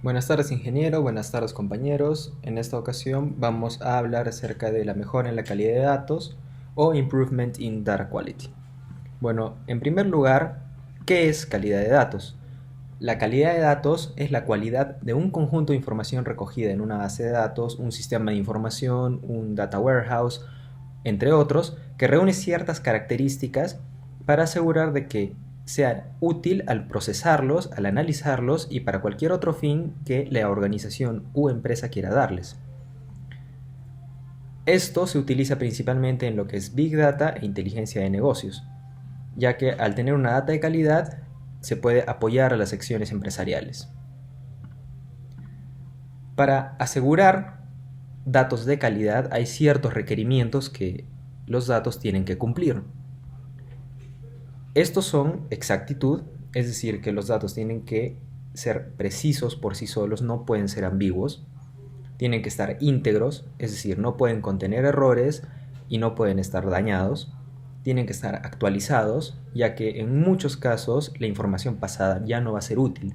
Buenas tardes, ingeniero, buenas tardes, compañeros. En esta ocasión vamos a hablar acerca de la mejora en la calidad de datos o Improvement in Data Quality. Bueno, en primer lugar, ¿qué es calidad de datos? La calidad de datos es la cualidad de un conjunto de información recogida en una base de datos, un sistema de información, un data warehouse, entre otros, que reúne ciertas características para asegurar de que sea útil al procesarlos, al analizarlos y para cualquier otro fin que la organización u empresa quiera darles. Esto se utiliza principalmente en lo que es Big Data e inteligencia de negocios, ya que al tener una data de calidad se puede apoyar a las secciones empresariales. Para asegurar datos de calidad hay ciertos requerimientos que los datos tienen que cumplir. Estos son exactitud, es decir, que los datos tienen que ser precisos por sí solos, no pueden ser ambiguos. Tienen que estar íntegros, es decir, no pueden contener errores y no pueden estar dañados. Tienen que estar actualizados, ya que en muchos casos la información pasada ya no va a ser útil.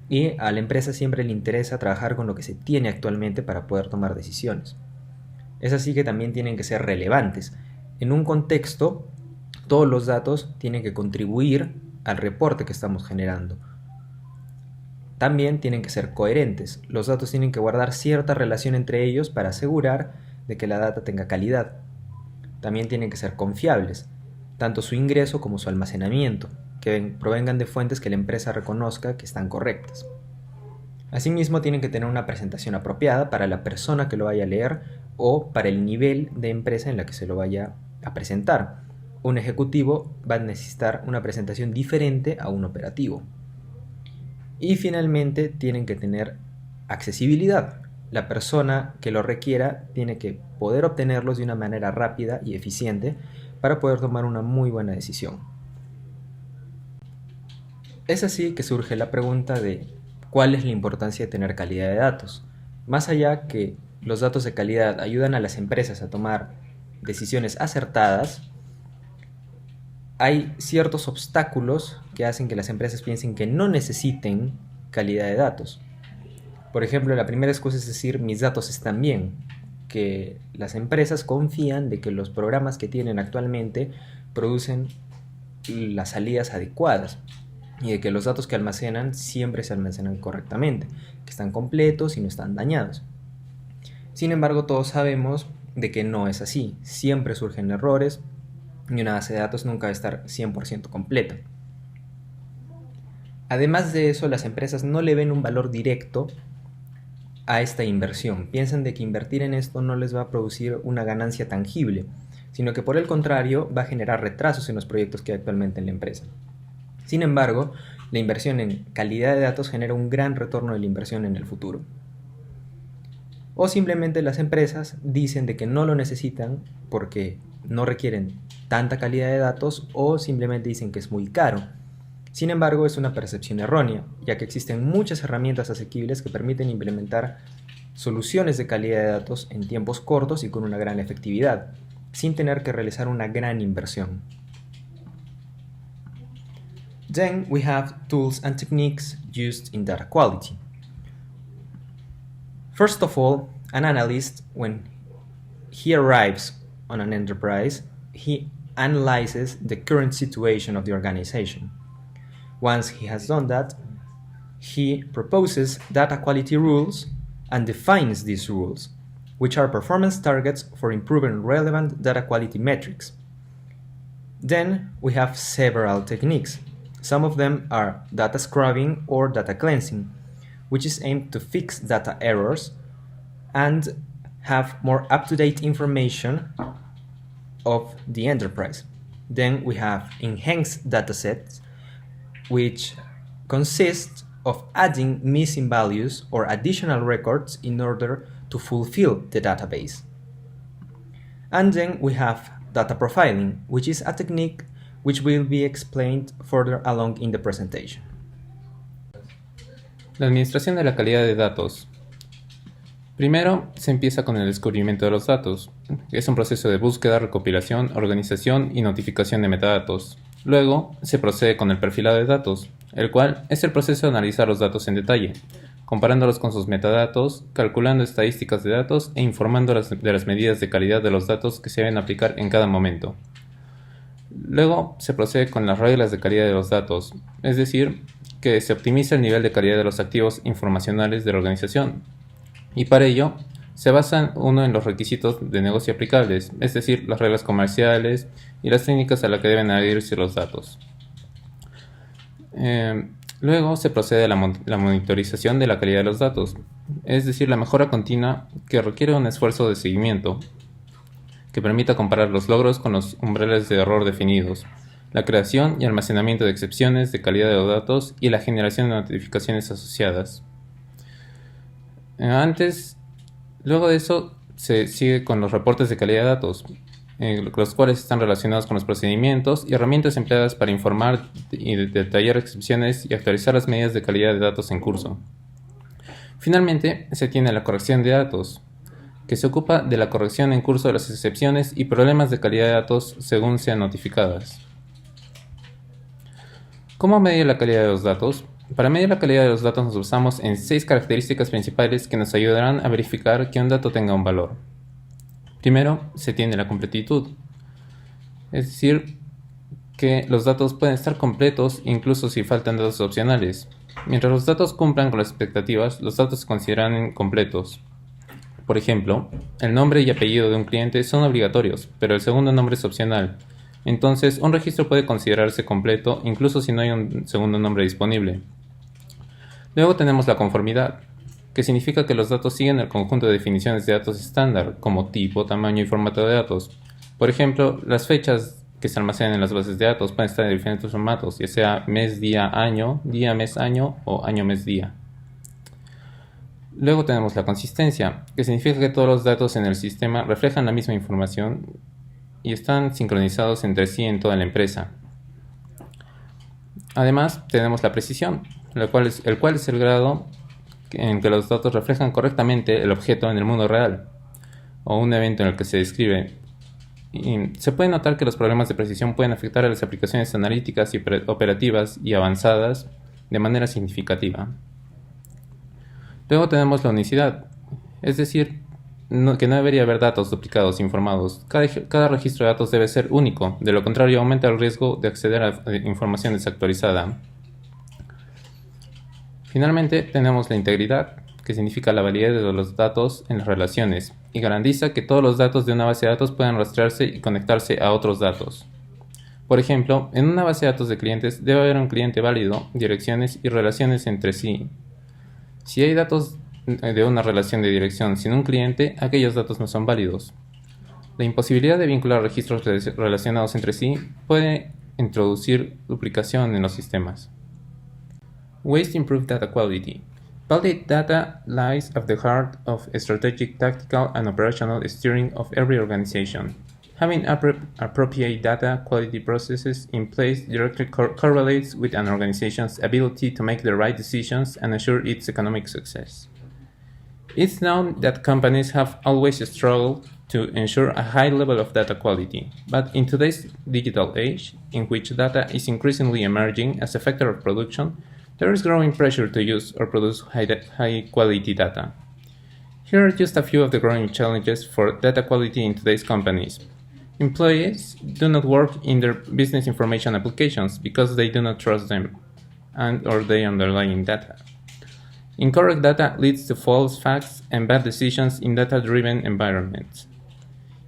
Y a la empresa siempre le interesa trabajar con lo que se tiene actualmente para poder tomar decisiones. Es así que también tienen que ser relevantes. En un contexto, todos los datos tienen que contribuir al reporte que estamos generando. También tienen que ser coherentes. Los datos tienen que guardar cierta relación entre ellos para asegurar de que la data tenga calidad. También tienen que ser confiables, tanto su ingreso como su almacenamiento, que provengan de fuentes que la empresa reconozca que están correctas. Asimismo, tienen que tener una presentación apropiada para la persona que lo vaya a leer o para el nivel de empresa en la que se lo vaya a presentar. Un ejecutivo va a necesitar una presentación diferente a un operativo. Y finalmente tienen que tener accesibilidad. La persona que lo requiera tiene que poder obtenerlos de una manera rápida y eficiente para poder tomar una muy buena decisión. Es así que surge la pregunta de ¿cuál es la importancia de tener calidad de datos? Más allá que los datos de calidad ayudan a las empresas a tomar decisiones acertadas, hay ciertos obstáculos que hacen que las empresas piensen que no necesiten calidad de datos. Por ejemplo, la primera excusa es decir, mis datos están bien, que las empresas confían de que los programas que tienen actualmente producen las salidas adecuadas y de que los datos que almacenan siempre se almacenan correctamente, que están completos y no están dañados. Sin embargo, todos sabemos de que no es así, siempre surgen errores, y una base de datos nunca va a estar 100% completa. Además de eso, las empresas no le ven un valor directo a esta inversión. Piensan de que invertir en esto no les va a producir una ganancia tangible, sino que por el contrario va a generar retrasos en los proyectos que hay actualmente en la empresa. Sin embargo, la inversión en calidad de datos genera un gran retorno de la inversión en el futuro. O simplemente las empresas dicen de que no lo necesitan porque no requieren tanta calidad de datos o simplemente dicen que es muy caro. Sin embargo, es una percepción errónea, ya que existen muchas herramientas asequibles que permiten implementar soluciones de calidad de datos en tiempos cortos y con una gran efectividad, sin tener que realizar una gran inversión. Then we have tools and techniques used in data quality. First of all, an analyst, when he arrives on an enterprise, he analyzes the current situation of the organization. Once he has done that, he proposes data quality rules and defines these rules, which are performance targets for improving relevant data quality metrics. Then we have several techniques. Some of them are data scrubbing or data cleansing, which is aimed to fix data errors and have more up-to-date information of the enterprise. Then we have enhanced datasets, which consist of adding missing values or additional records in order to fulfill the database. And then we have data profiling, which is a technique which will be explained further along in the presentation. La administración de la calidad de datos. Primero, se empieza con el descubrimiento de los datos, que es un proceso de búsqueda, recopilación, organización y notificación de metadatos. Luego, se procede con el perfilado de datos, el cual es el proceso de analizar los datos en detalle, comparándolos con sus metadatos, calculando estadísticas de datos e informando de las medidas de calidad de los datos que se deben aplicar en cada momento. Luego se procede con las reglas de calidad de los datos, es decir, que se optimiza el nivel de calidad de los activos informacionales de la organización. Y para ello, se basan en los requisitos de negocio aplicables, es decir, las reglas comerciales y las técnicas a las que deben adherirse los datos. Luego se procede a la monitorización de la calidad de los datos, es decir, la mejora continua que requiere un esfuerzo de seguimiento que permita comparar los logros con los umbrales de error definidos, la creación y almacenamiento de excepciones de calidad de los datos y la generación de notificaciones asociadas. Luego de eso se sigue con los reportes de calidad de datos, los cuales están relacionados con los procedimientos y herramientas empleadas para informar y detallar excepciones y actualizar las medidas de calidad de datos en curso. Finalmente, se tiene la corrección de datos, que se ocupa de la corrección en curso de las excepciones y problemas de calidad de datos según sean notificadas. ¿Cómo medir la calidad de los datos? Para medir la calidad de los datos nos basamos en 6 características principales que nos ayudarán a verificar que un dato tenga un valor. Primero, se tiene la completitud, es decir, que los datos pueden estar completos incluso si faltan datos opcionales. Mientras los datos cumplan con las expectativas, los datos se consideran completos. Por ejemplo, el nombre y apellido de un cliente son obligatorios, pero el segundo nombre es opcional. Entonces, un registro puede considerarse completo incluso si no hay un segundo nombre disponible. Luego tenemos la conformidad, que significa que los datos siguen el conjunto de definiciones de datos estándar, como tipo, tamaño y formato de datos. Por ejemplo, las fechas que se almacenan en las bases de datos pueden estar en diferentes formatos, ya sea mes, día, mes, año o año, mes, día. Luego tenemos la consistencia, que significa que todos los datos en el sistema reflejan la misma información y están sincronizados entre sí en toda la empresa. Además, tenemos la precisión, el cual es el grado en que los datos reflejan correctamente el objeto en el mundo real o un evento en el que se describe. Y se puede notar que los problemas de precisión pueden afectar a las aplicaciones analíticas y operativas y avanzadas de manera significativa. Luego tenemos la unicidad, es decir, que no debería haber datos duplicados informados. Cada registro de datos debe ser único, de lo contrario aumenta el riesgo de acceder a información desactualizada. Finalmente tenemos la integridad, que significa la validez de los datos en las relaciones, y garantiza que todos los datos de una base de datos puedan rastrearse y conectarse a otros datos. Por ejemplo, en una base de datos de clientes debe haber un cliente válido, direcciones y relaciones entre sí. Si hay datos de una relación de dirección sin un cliente, aquellos datos no son válidos. La imposibilidad de vincular registros relacionados entre sí puede introducir duplicación en los sistemas. Ways to improve data quality. Valid data lies at the heart of strategic, tactical, and operational steering of every organization. Having appropriate data quality processes in place directly correlates with an organization's ability to make the right decisions and ensure its economic success. It's known that companies have always struggled to ensure a high level of data quality, but in today's digital age, in which data is increasingly emerging as a factor of production, there is growing pressure to use or produce high-quality data. Here are just a few of the growing challenges for data quality in today's companies. Employees do not work in their business information applications because they do not trust them or the underlying data. Incorrect data leads to false facts and bad decisions in data-driven environments.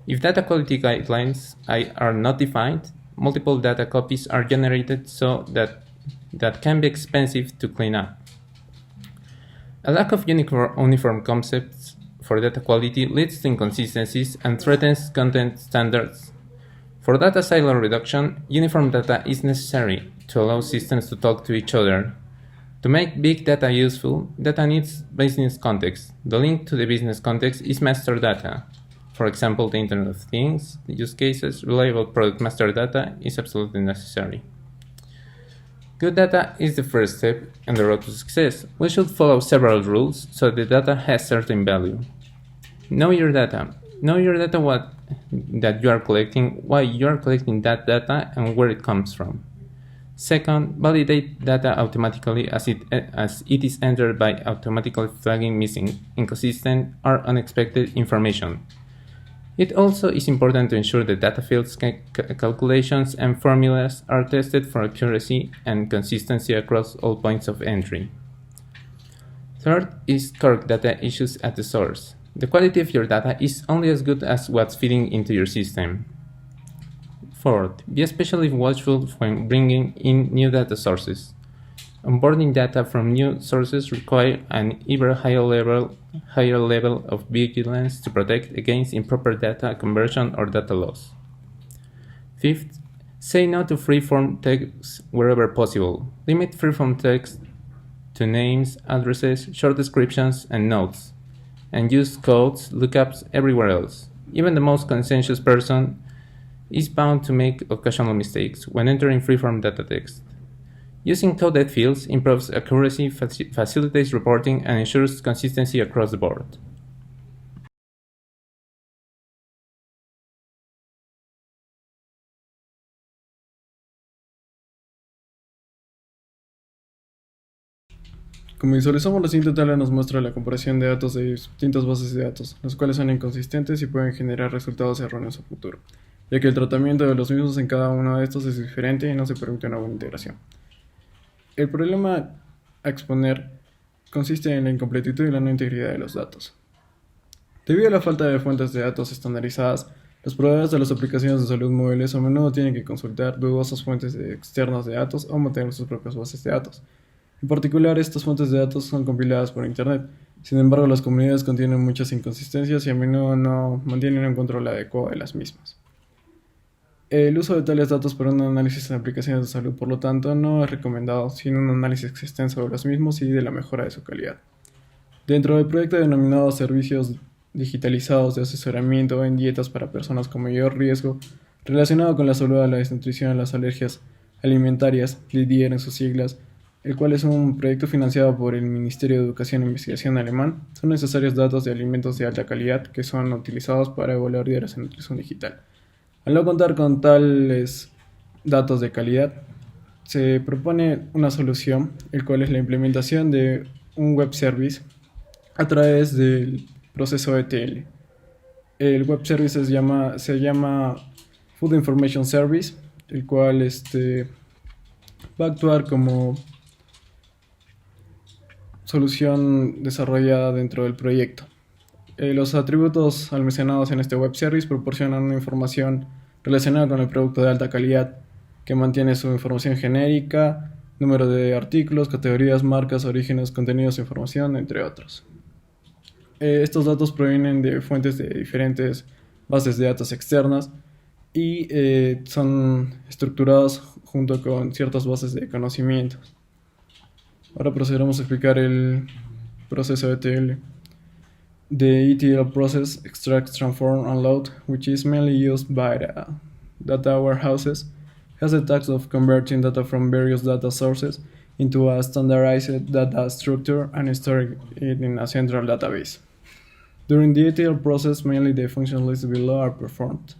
If data quality guidelines are not defined, multiple data copies are generated so that can be expensive to clean up. A lack of uniform concepts for data quality leads to inconsistencies and threatens content standards. For data silo reduction, uniform data is necessary to allow systems to talk to each other. To make big data useful, data needs business context. The link to the business context is master data. For example, the Internet of Things, use cases, reliable product master data is absolutely necessary. Good data is the first step on the road to success. We should follow several rules so the data has certain value. Know your data. Know your data that you are collecting, why you are collecting that data, and where it comes from. Second, validate data automatically as it is entered by automatically flagging missing, inconsistent, or unexpected information. It also is important to ensure that data fields, calculations, and formulas are tested for accuracy and consistency across all points of entry. Third is correct data issues at the source. The quality of your data is only as good as what's feeding into your system. Fourth, be especially watchful when bringing in new data sources. Onboarding data from new sources require an ever higher level of vigilance to protect against improper data conversion or data loss. Fifth, say no to free-form text wherever possible. Limit free-form text to names, addresses, short descriptions, and notes, and use codes, lookups everywhere else. Even the most conscientious person is bound to make occasional mistakes when entering free-form data text. Using coded fields improves accuracy, facilitates reporting, and ensures consistency across the board. Como visualizamos, la siguiente tabla nos muestra la comparación de datos de distintas bases de datos, las cuales son inconsistentes y pueden generar resultados erróneos a futuro, ya que el tratamiento de los mismos en cada uno de estos es diferente y no se permite una buena integración. El problema a exponer consiste en la incompletitud y la no integridad de los datos. Debido a la falta de fuentes de datos estandarizadas, los proveedores de las aplicaciones de salud móviles a menudo tienen que consultar dudosas fuentes externas de datos o mantener sus propias bases de datos. En particular, estas fuentes de datos son compiladas por Internet. Sin embargo, las comunidades contienen muchas inconsistencias y a menudo no mantienen un control adecuado de las mismas. El uso de tales datos para un análisis en aplicaciones de salud, por lo tanto, no es recomendado, sino un análisis extenso de los mismos y de la mejora de su calidad. Dentro del proyecto denominado Servicios Digitalizados de Asesoramiento en Dietas para Personas con Mayor Riesgo, relacionado con la salud, la desnutrición y las alergias alimentarias, LIDIER en sus siglas, el cual es un proyecto financiado por el Ministerio de Educación e Investigación alemán, son necesarios datos de alimentos de alta calidad que son utilizados para evaluar diarios en nutrición digital. Al no contar con tales datos de calidad, se propone una solución, el cual es la implementación de un web service a través del proceso ETL. El web service se llama Food Information Service, el cual va a actuar como solución desarrollada dentro del proyecto. Los atributos almacenados en este web service proporcionan una información relacionada con el producto de alta calidad que mantiene su información genérica, número de artículos, categorías, marcas, orígenes, contenidos de información, entre otros. Estos datos provienen de fuentes de diferentes bases de datos externas y son estructurados junto con ciertas bases de conocimientos. Ahora procederemos a explicar el proceso ETL. The ETL process extracts, transforms, and loads, which is mainly used by the data warehouses, has the task of converting data from various data sources into a standardized data structure and storing it in a central database. During the ETL process, mainly the functions listed below are performed: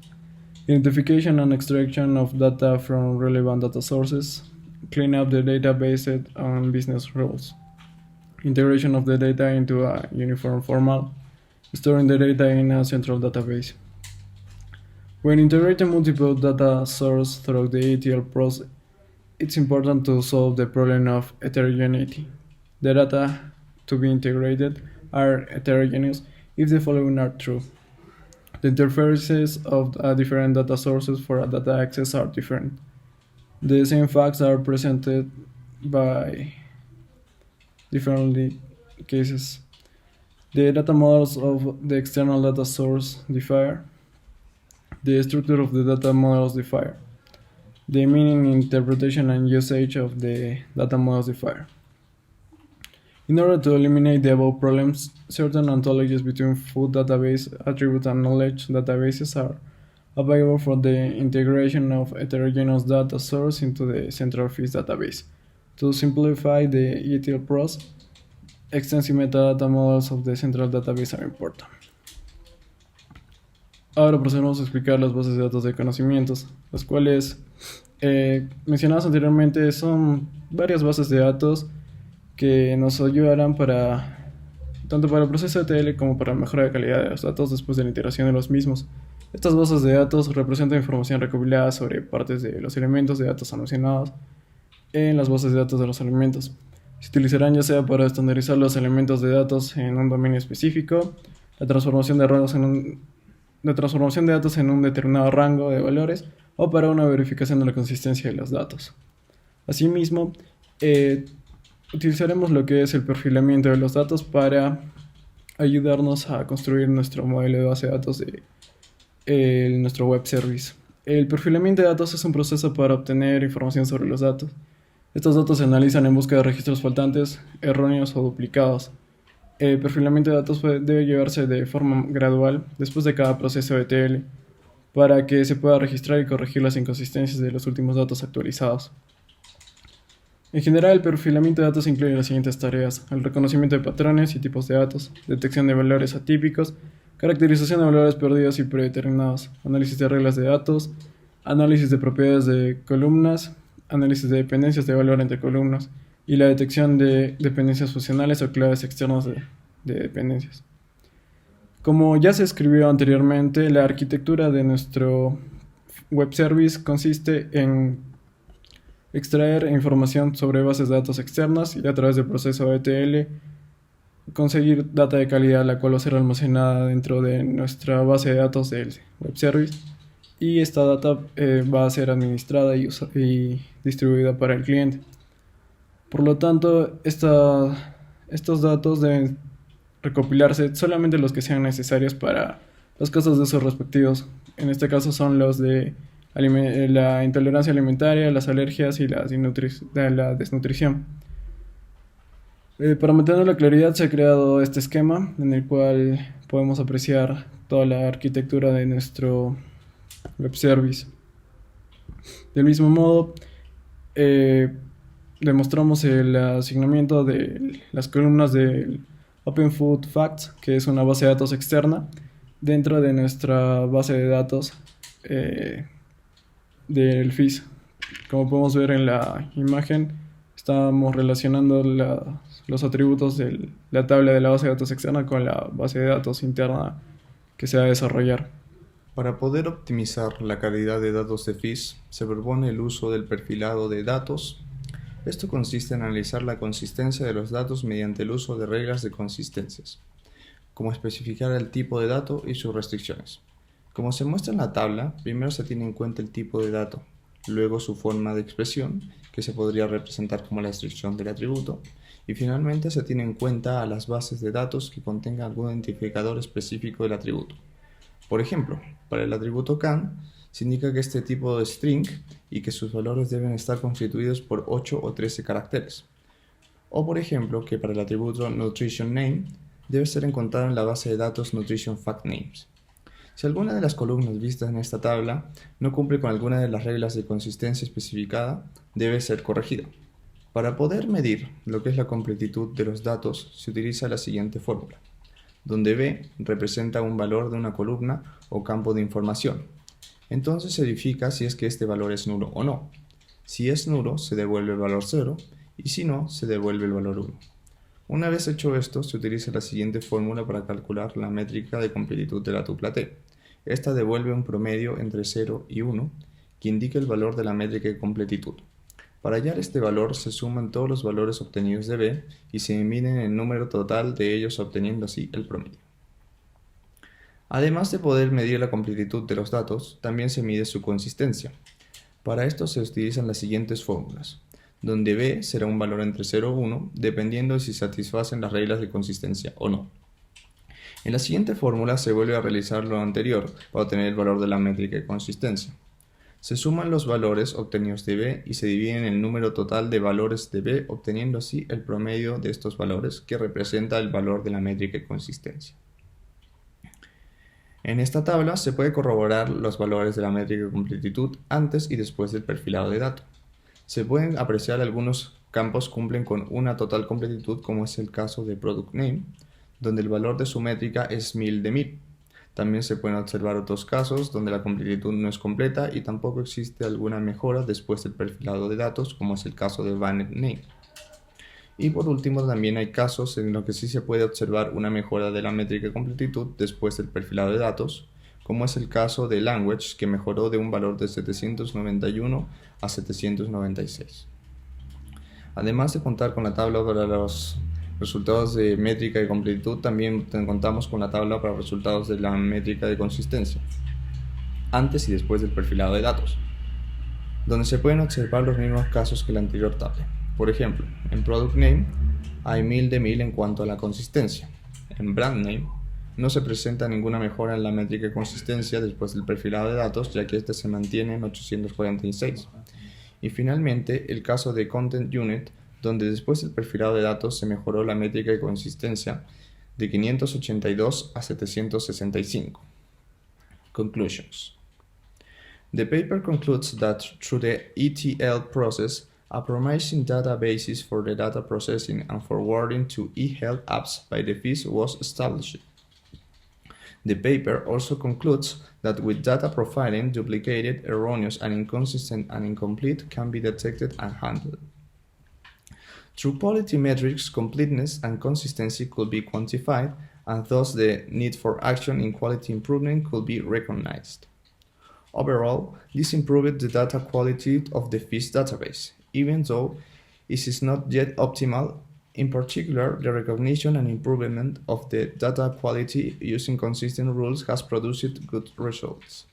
identification and extraction of data from relevant data sources, clean up the data based on business rules, integration of the data into a uniform format, storing the data in a central database. When integrating multiple data sources through the ETL process, it's important to solve the problem of heterogeneity. The data to be integrated are heterogeneous if the following are true. The interfaces of different data sources for a data access are different. The same facts are presented by different cases. The data models of the external data source differ. The structure of the data models differ. The meaning, interpretation, and usage of the data models differ. In order to eliminate the above problems, certain ontologies between food database, attribute, and knowledge databases are available for the integration of heterogeneous data source into the central feeds database. To simplify the ETL process, extensive metadata models of the central database are important. Ahora procedemos a explicar las bases de datos de conocimientos, las cuales Mencionadas anteriormente son varias bases de datos que nos ayudarán tanto para el proceso de ETL como para la mejora de calidad de los datos después de la integración de los mismos. Estas bases de datos representan información recopilada sobre partes de los elementos de datos almacenados en las bases de datos de los elementos. Se utilizarán ya sea para estandarizar los elementos de datos en un dominio específico, la transformación de datos en un determinado rango de valores o para una verificación de la consistencia de los datos. Asimismo, utilizaremos lo que es el perfilamiento de los datos para ayudarnos a construir nuestro modelo de base de datos de nuestro web service. El perfilamiento de datos es un proceso para obtener información sobre los datos. Estos datos se analizan en busca de registros faltantes, erróneos o duplicados. El perfilamiento de datos debe llevarse de forma gradual después de cada proceso de ETL para que se pueda registrar y corregir las inconsistencias de los últimos datos actualizados. En general, el perfilamiento de datos incluye las siguientes tareas: el reconocimiento de patrones y tipos de datos, detección de valores atípicos, caracterización de valores perdidos y predeterminados, análisis de reglas de datos, análisis de propiedades de columnas, análisis de dependencias de valor entre columnas y la detección de dependencias funcionales o claves externas de dependencias. Como ya se escribió anteriormente, la arquitectura de nuestro web service consiste en extraer información sobre bases de datos externas y a través del proceso de ETL conseguir data de calidad, la cual va a ser almacenada dentro de nuestra base de datos del web service, y esta data va a ser administrada y distribuida para el cliente. Por lo tanto, estos datos deben recopilarse solamente los que sean necesarios para los casos de usos respectivos. En este caso son los de la intolerancia alimentaria, las alergias y la desnutrición. Para mantener la claridad se ha creado este esquema en el cual podemos apreciar toda la arquitectura de nuestro web service. Del mismo modo, demostramos el asignamiento de las columnas del Open Food Facts, que es una base de datos externa, dentro de nuestra base de datos del FIS. Como podemos ver en la imagen, estamos relacionando los atributos de la tabla de la base de datos externa con la base de datos interna que se va a desarrollar. Para poder optimizar la calidad de datos de FIS, se propone el uso del perfilado de datos. Esto consiste en analizar la consistencia de los datos mediante el uso de reglas de consistencias, como especificar el tipo de dato y sus restricciones. Como se muestra en la tabla, primero se tiene en cuenta el tipo de dato, luego su forma de expresión, que se podría representar como la descripción del atributo, y finalmente se tiene en cuenta a las bases de datos que contengan algún identificador específico del atributo. Por ejemplo, para el atributo can, se indica que este tipo de string y que sus valores deben estar constituidos por 8 o 13 caracteres. O por ejemplo, que para el atributo nutrition name debe ser encontrado en la base de datos nutrition fact names. Si alguna de las columnas vistas en esta tabla no cumple con alguna de las reglas de consistencia especificada, debe ser corregida. Para poder medir lo que es la completitud de los datos, se utiliza la siguiente fórmula, donde B representa un valor de una columna o campo de información. Entonces se verifica si es que este valor es nulo o no. Si es nulo, se devuelve el valor 0, y si no, se devuelve el valor 1. Una vez hecho esto, se utiliza la siguiente fórmula para calcular la métrica de completitud de la tupla T. Esta devuelve un promedio entre 0 y 1, que indica el valor de la métrica de completitud. Para hallar este valor, se suman todos los valores obtenidos de B y se dividen el número total de ellos, obteniendo así el promedio. Además de poder medir la completitud de los datos, también se mide su consistencia. Para esto se utilizan las siguientes fórmulas, donde B será un valor entre 0 y 1, dependiendo de si satisfacen las reglas de consistencia o no. En la siguiente fórmula se vuelve a realizar lo anterior para obtener el valor de la métrica de consistencia. Se suman los valores obtenidos de B y se dividen el número total de valores de B, obteniendo así el promedio de estos valores, que representa el valor de la métrica de consistencia. En esta tabla se puede corroborar los valores de la métrica de completitud antes y después del perfilado de datos. Se pueden apreciar algunos campos cumplen con una total completitud, como es el caso de Product Name, donde el valor de su métrica es 1000 de 1000. También se pueden observar otros casos donde la completitud no es completa y tampoco existe alguna mejora después del perfilado de datos, como es el caso de Banned Name. Y por último, también hay casos en los que sí se puede observar una mejora de la métrica de completitud después del perfilado de datos, como es el caso de Language, que mejoró de un valor de 791 a 796. Además de contar con la tabla para los resultados de métrica de completitud, también contamos con la tabla para resultados de la métrica de consistencia, antes y después del perfilado de datos, donde se pueden observar los mismos casos que la anterior tabla. Por ejemplo, en Product Name hay 1000 de 1000 en cuanto a la consistencia. En Brand Name no se presenta ninguna mejora en la métrica de consistencia después del perfilado de datos, ya que este se mantiene en 846. Y finalmente, el caso de Content Unit, donde después del perfilado de datos se mejoró la métrica de consistencia de 582 a 765. Conclusions. The paper concludes that through the ETL process, a promising databases for the data processing and forwarding to eHealth apps by the FIS was established. The paper also concludes that with data profiling, duplicated, erroneous, and inconsistent and incomplete can be detected and handled. Through quality metrics, completeness and consistency could be quantified, and thus the need for action in quality improvement could be recognized. Overall, this improved the data quality of the FIS database, even though it is not yet optimal. In particular, the recognition and improvement of the data quality using consistent rules has produced good results.